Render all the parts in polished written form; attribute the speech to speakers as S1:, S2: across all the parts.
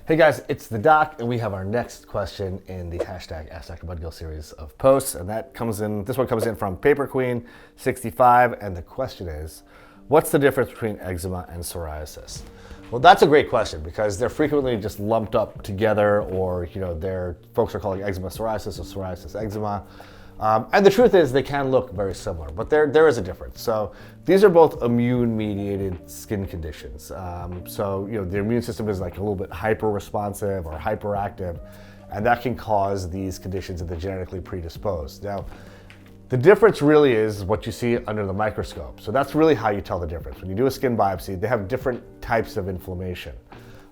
S1: Hey guys, it's the doc, and we have our next question in the hashtag Ask Dr. Mudgil series of posts, and this one comes in from Paper Queen 65, and the question is, what's the difference between eczema and psoriasis? Well, that's a great question because they're frequently just lumped up together, or folks are calling eczema psoriasis or psoriasis eczema. And the truth is they can look very similar, but there is a difference. So these are both immune-mediated skin conditions. The immune system is like a little bit hyper-responsive or hyperactive, and that can cause these conditions if they're genetically predisposed. Now, the difference really is what you see under the microscope. So that's really how you tell the difference. When you do a skin biopsy, they have different types of inflammation.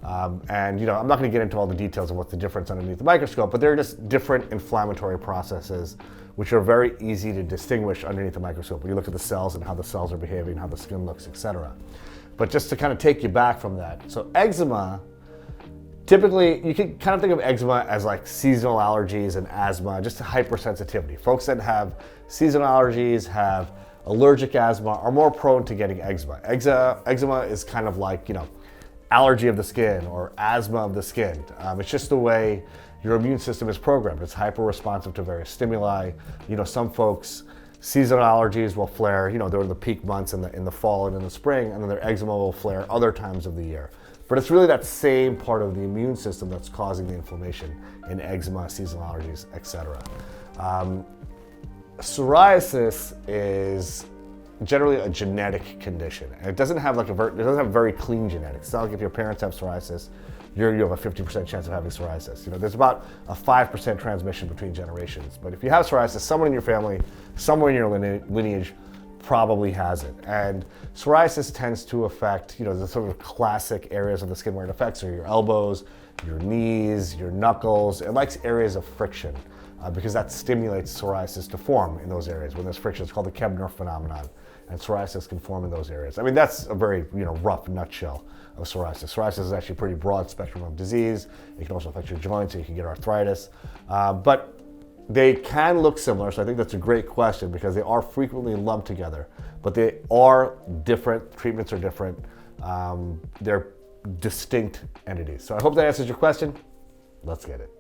S1: I'm not going to get into all the details of what's the difference underneath the microscope, but they're just different inflammatory processes which are very easy to distinguish underneath the microscope. When you look at the cells and how the cells are behaving, how the skin looks, etc. But just to kind of take you back from that, so eczema, typically you can kind of think of eczema as like seasonal allergies and asthma, just hypersensitivity. Folks that have seasonal allergies, have allergic asthma, are more prone to getting eczema. Eczema is kind of like, allergy of the skin or asthma of the skin. It's just the way your immune system is programmed. It's hyper responsive to various stimuli. Some folks, seasonal allergies will flare, during the peak months in the fall and in the spring, and then their eczema will flare other times of the year. But it's really that same part of the immune system that's causing the inflammation in eczema, seasonal allergies, etc. Psoriasis is generally a genetic condition, and it doesn't have very clean genetics. It's not like if your parents have psoriasis, you have a 50% chance of having psoriasis. There's about a 5% transmission between generations. But if you have psoriasis, someone in your family, somewhere in your lineage probably has it. And psoriasis tends to affect, the sort of classic areas of the skin where it affects are your elbows, your knees, your knuckles. It likes areas of friction because that stimulates psoriasis to form in those areas. When there's friction, it's called the Kebner phenomenon. And psoriasis can form in those areas. I mean, that's a very rough nutshell of psoriasis. Psoriasis is actually a pretty broad spectrum of disease. It can also affect your joints, so you can get arthritis. But they can look similar, so I think that's a great question because they are frequently lumped together, but they are different. Treatments are different. They're distinct entities. So I hope that answers your question. Let's get it.